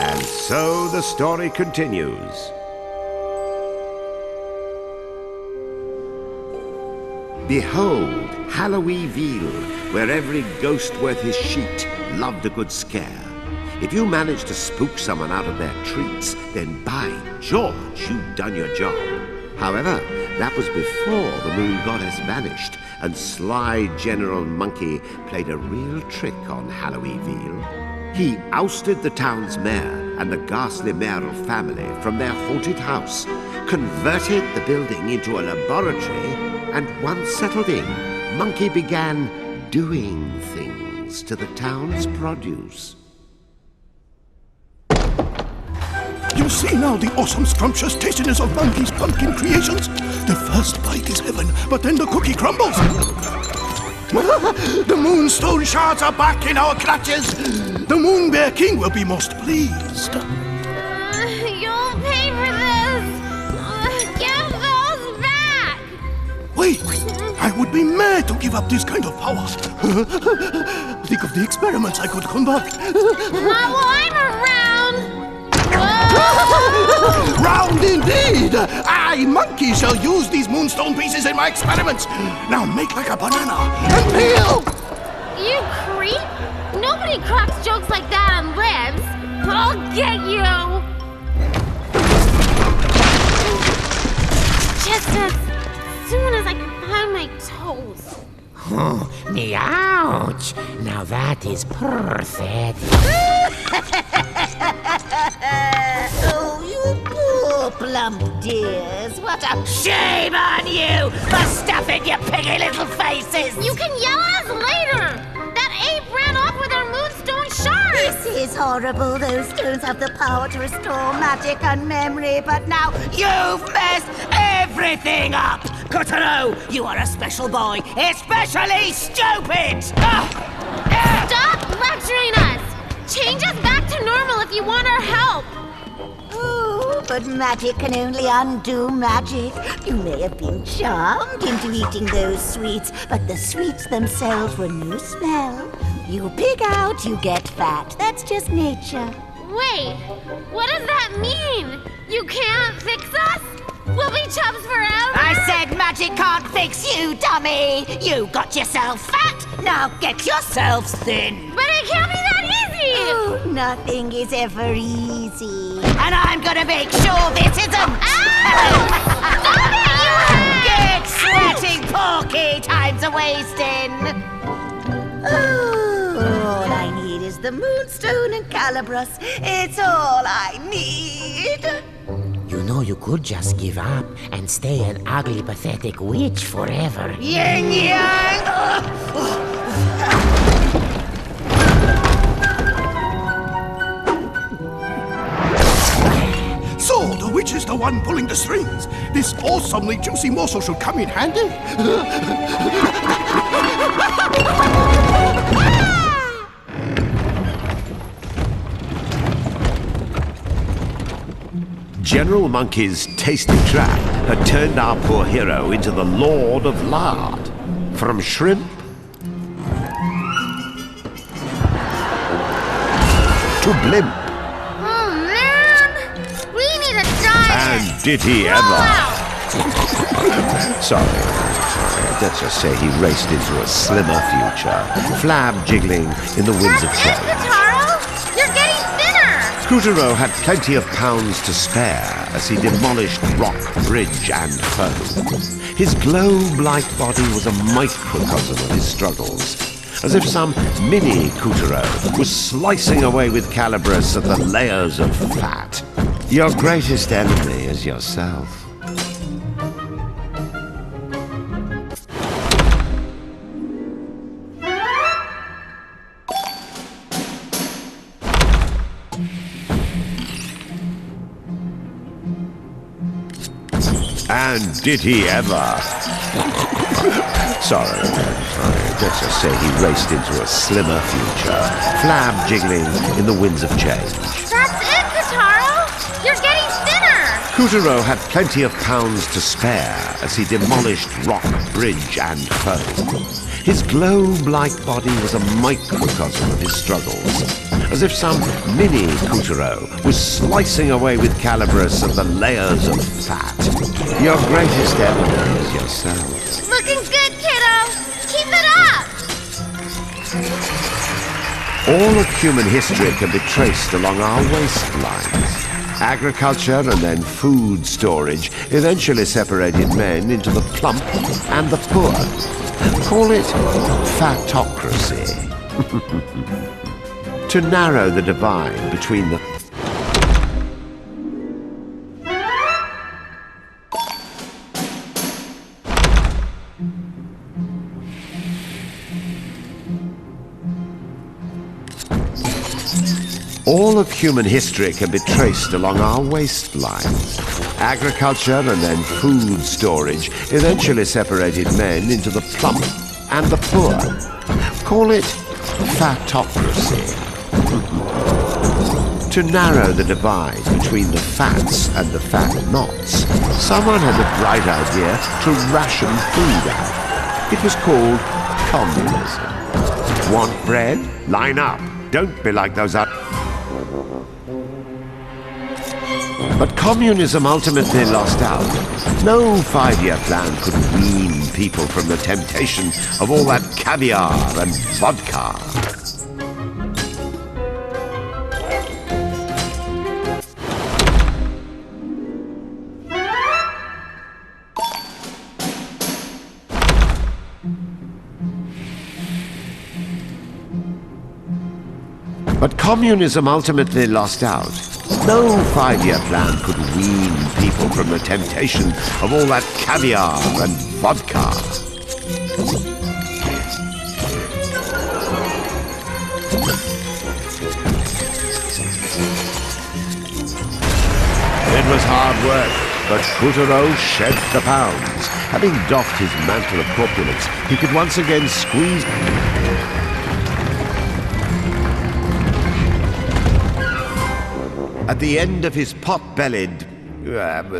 And so the story continues. Behold, Halloweenville, where every ghost worth his sheet loved a good scare. If you manage to spook someone out of their treats, then by George, you've done your job. However, that was before the moon goddess vanished, and sly General Monkey played a real trick on Halloweenville. He ousted the town's mayor and the ghastly mayoral family from their haunted house, converted the building into a laboratory, and once settled in, Monkey began doing things to the town's produce. You see now the awesome scrumptious tastiness of Monkey's pumpkin creations? The first bite is heaven, but then the cookie crumbles. The Moonstone shards are back in our clutches. The Moon Bear King will be most pleased. You'll pay for this. Give those back. Wait, I would be mad to give up this kind of power. Think of the experiments I could conduct. Not while I'm around. Round indeed! I, Monkey, shall use these moonstone pieces in my experiments. Now make like a banana and peel! You creep! Nobody cracks jokes like that and lives. I'll get you! Just as soon as I can find my toes. Oh, me ouch! Now that is perfect. Oh, you poor plump dears. What a Shame on you for stuffing your piggy little faces! You can yell at us later! That ape ran off with our moonstone shards! This is horrible. Those stones have the power to restore magic and memory, but now You've messed everything up! Kotaro, you are a special boy, especially stupid! Stop lecturing us! Change us back to normal if you want our help! oh, but magic can only undo magic. You may have been charmed into eating those sweets, but the sweets themselves were no smell. You pig out, you get fat. That's just nature. Wait, what does that mean? You can't fix us? We'll be chums forever? I said magic can't fix you, dummy! You got yourself fat, now get yourselves thin! But it can't be that easy! Oh, nothing is ever easy. And I'm gonna make sure this isn't! Stop it, you Get sweating, Porky! Time's a-wasting! Oh, all I need is the Moonstone and Calibros. It's all I need. You know you could just give up and stay an ugly, pathetic witch forever. Yin yang! So, the witch is the one pulling the strings. This awesomely juicy morsel should come in handy. General Monkey's tasty trap had turned our poor hero into the Lord of Lard. From shrimp to blimp. Oh, man! We need a diet! And did he ever? Sorry. Let's just say he raced into a slimmer future, flab jiggling in the winds of That's it, change. Kotaro! You're getting thinner! Kotaro had plenty of pounds to spare as he demolished rock, bridge, and foe. His globe-like body was a microcosm of his struggles, as if some mini Kotaro was slicing away with Calibros at the layers of fat. Your greatest enemy is yourself. And did he ever? Sorry. Let's just say he raced into a slimmer future, flab jiggling in the winds of change. That's it, Kotaro! You're getting thinner! Kotaro had plenty of pounds to spare as he demolished rock, bridge, and foe. His globe-like body was a microcosm of his struggles, as if some mini Couturier was slicing away with Calibris of the layers of fat. Your greatest enemy is yourself. Looking good, kiddo. Keep it up. All of human history can be traced along our waistlines. Agriculture and then food storage eventually separated men into the plump and the poor. Call it fatocracy. To narrow the divide between the... All of human history can be traced along our waistlines. Agriculture and then food storage eventually separated men into the plump and the poor. Call it fatocracy. To narrow the divide between the fats and the fat-nots, someone had the bright idea to ration food out. It was called communism. Want bread? Line up. Don't be like those But communism ultimately lost out. No 5-year plan could wean people from the temptation of all that caviar and vodka. But communism ultimately lost out. No 5-year plan could wean people from the temptation of all that caviar and vodka. It was hard work, but Couturier shed the pounds. Having doffed his mantle of corpulence, he could once again squeeze... At the end of his pot-bellied,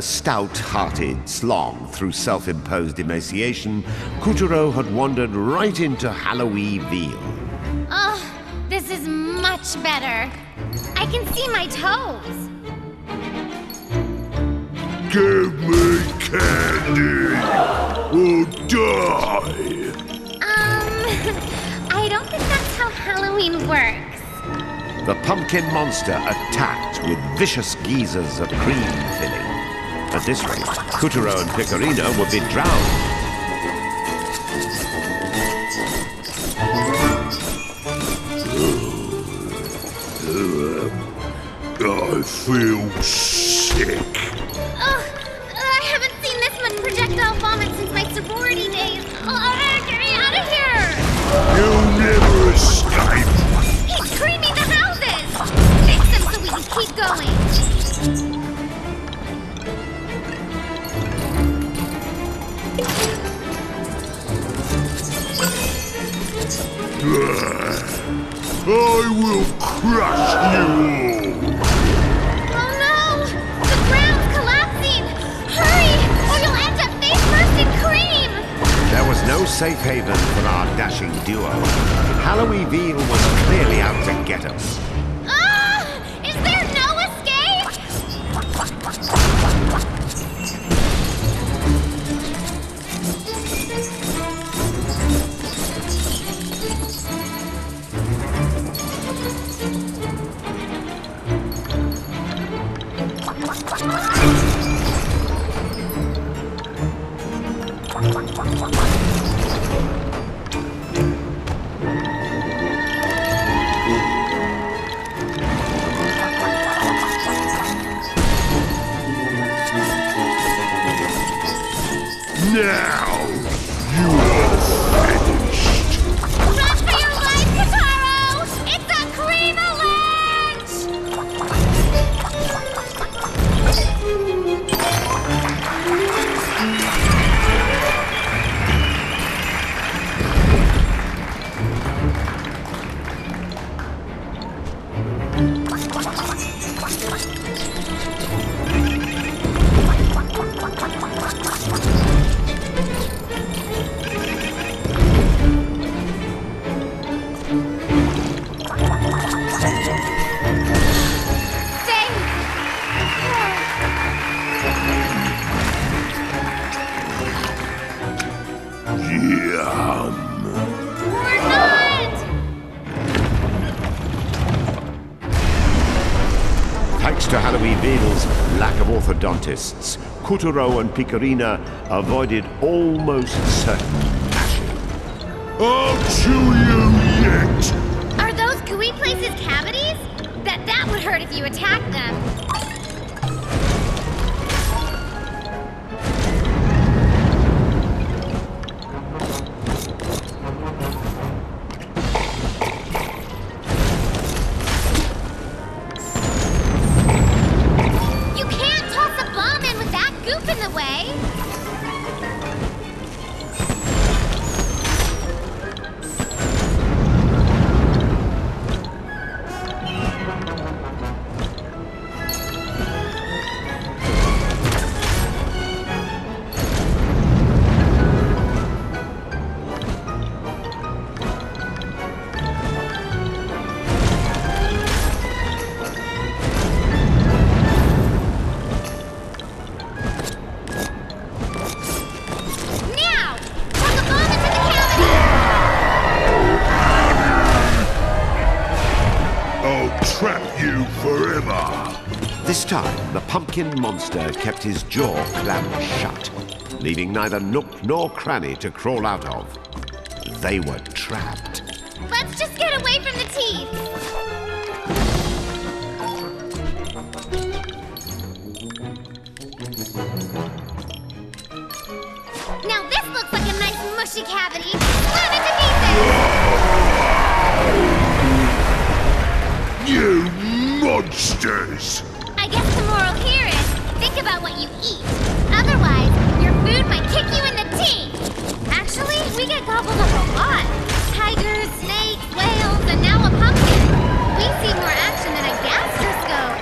stout-hearted slog through self-imposed emaciation, Couturier had wandered right into Halloween-ville. Oh, this is much better. I can see my toes. Give me candy or die. I don't think that's how Halloween works. The pumpkin monster attacked with vicious geysers of cream filling. At this rate, Couturier and Pecorino would be drowned. I feel sick. Ugh, I haven't seen this much projectile vomit since my sorority days. Get me out of here! You'll never escape. He's creaming the houses! Fix them so we can keep going. I will crush you all. Oh no! The ground's collapsing! Hurry, or you'll end up face first in cream! There was no safe haven for our dashing duo. Halloween-ville was clearly out to get us. Ah! Is there no escape? Now, you are finished. Run for your life, Kataro! It's a cream avalanche! Thanks to Halloween-Veedle's lack of orthodontists, Kuturo and Picarina avoided almost certain mashing. I'll chew you yet! Are those gooey places cavities? That would hurt if you attacked them. You can't toss a bomb in with that goop in the way. This time, the pumpkin monster kept his jaw clamped shut, leaving neither nook nor cranny to crawl out of. They were trapped. Let's just get away from the teeth. Now this looks like a nice mushy cavity. Slam it to pieces! You monsters! I guess the moral here is, think about what you eat. Otherwise, your food might kick you in the teeth. Actually, we get gobbled up a lot. Tigers, snakes, whales, and now a pumpkin. We see more action than a gastroscope.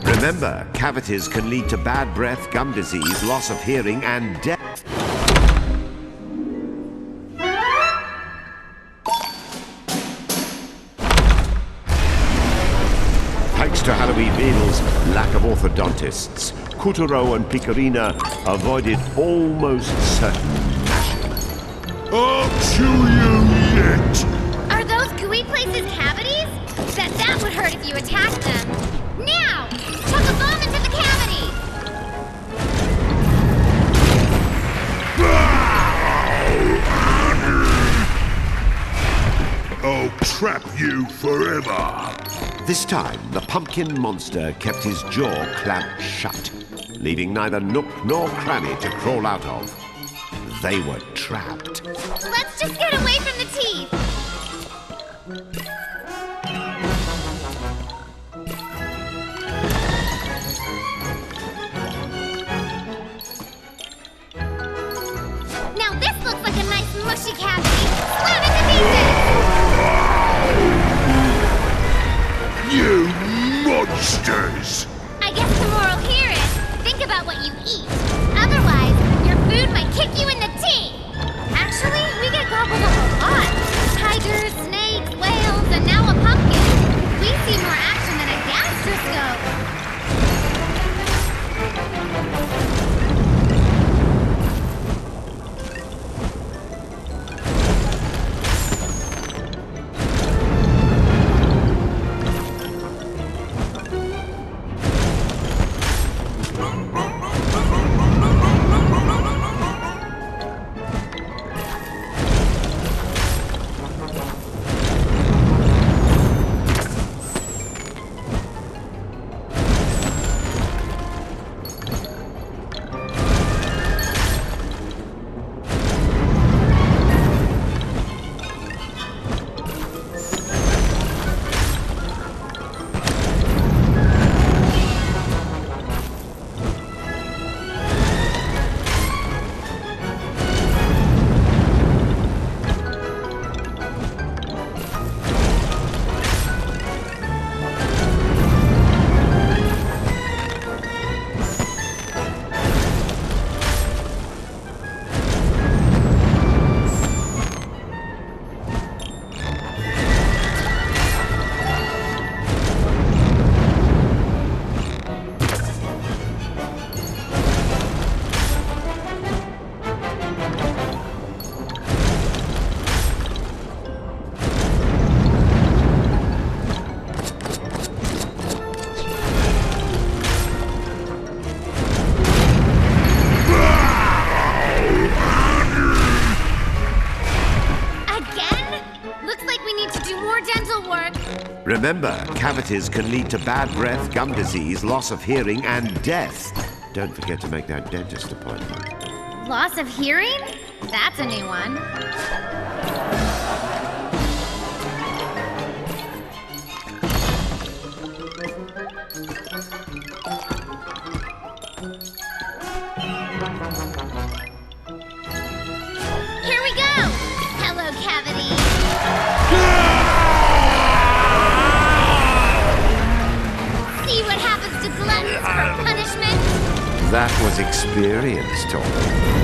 Remember, cavities can lead to bad breath, gum disease, loss of hearing, and death. Thanks to Halloween-Veedle's lack of orthodontists, Kuturo and Picarina avoided almost certain mashing. I'll chew you yet! Are those gooey places cavities? That would hurt if you attacked them. Now! Chuck a bomb into the cavity! I'll trap you forever! This time, the pumpkin monster kept his jaw clamped shut, leaving neither nook nor cranny to crawl out of. They were trapped. Let's just get away from the teeth! Now this looks like a nice mushy cavity. Slam it to pieces! You monsters! I guess the moral here is, think about what you eat. Otherwise, your food might kick you in the teeth. Actually, we get gobbled up a lot. Tigers, snakes, whales, and now a pumpkin. We see more action than a gastroscope. Remember, cavities can lead to bad breath, gum disease, loss of hearing, and death. Don't forget to make that dentist appointment. Loss of hearing? That's a new one. Here we go! Hello, cavity. See what happens to gluttons for punishment? That was experience, Tony.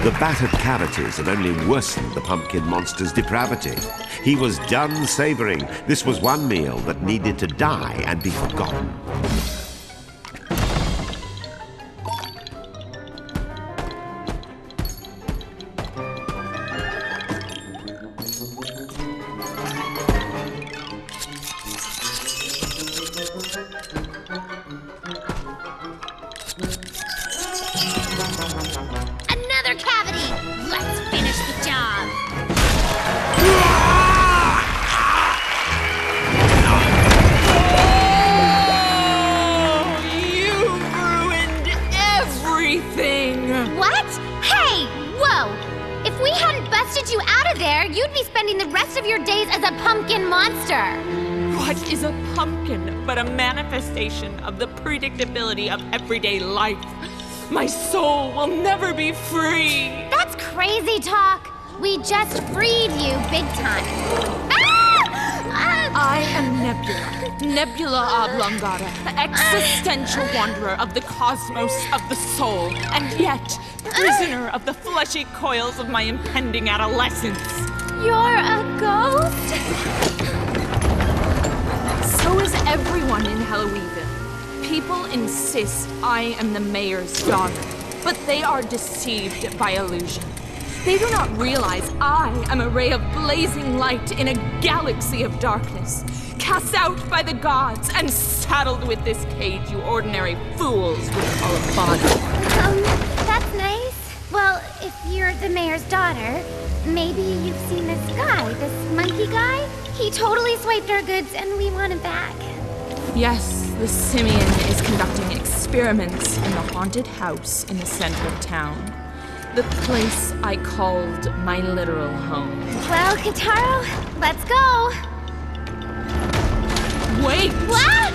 The battered cavities had only worsened the pumpkin monster's depravity. He was done savoring. This was one meal that needed to die and be forgotten. You'd be spending the rest of your days as a pumpkin monster. What is a pumpkin but a manifestation of the predictability of everyday life? My soul will never be free. That's crazy talk. We just freed you big time. I am Nebula, Nebula Oblongata, the existential wanderer of the cosmos of the soul, and yet prisoner of the fleshy coils of my impending adolescence. You're a ghost? So is everyone in Halloween. People insist I am the mayor's daughter, but they are deceived by illusion. They do not realize I am a ray of blazing light in a galaxy of darkness, cast out by the gods and saddled with this cage you ordinary fools would call a body. That's nice. Well, if you're the mayor's daughter, maybe you've seen this guy, this monkey guy? He totally swiped our goods and we want him back. Yes, the simian is conducting experiments in the haunted house in the center of town. The place I called my literal home. Well, Kitaro, let's go. Wait! What?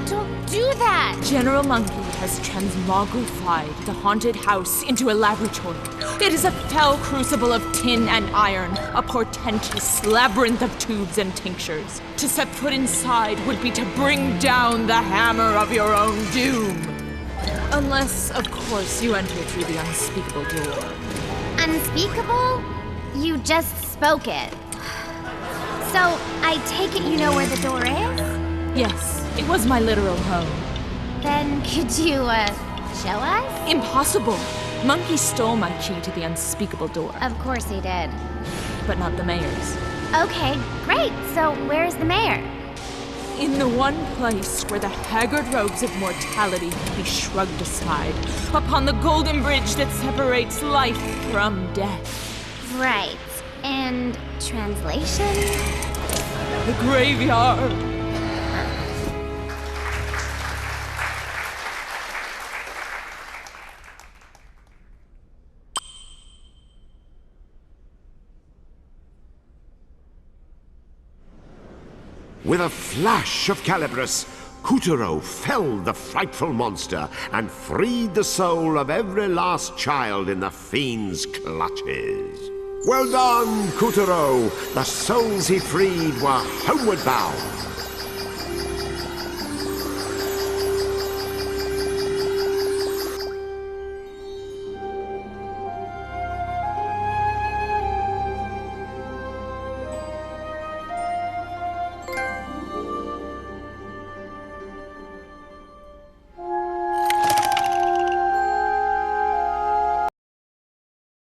Don't do that. General Monkey has transmogrified the haunted house into a laboratory. It is a fell crucible of tin and iron, a portentous labyrinth of tubes and tinctures. To set foot inside would be to bring down the hammer of your own doom. Unless, of course, you enter through the unspeakable door. Unspeakable? You just spoke it. So, I take it you know where the door is? Yes, it was my literal home. Then could you, show us? Impossible! Monkey stole my key to the unspeakable door. Of course he did. But not the mayor's. Okay, great. So, where's the mayor? In the one place where the haggard robes of mortality can be shrugged aside, upon the golden bridge that separates life from death. Right. And translation? The graveyard. With a flash of Calibris, Kutaro felled the frightful monster and freed the soul of every last child in the fiend's clutches. Well done, Kutaro! The souls he freed were homeward bound.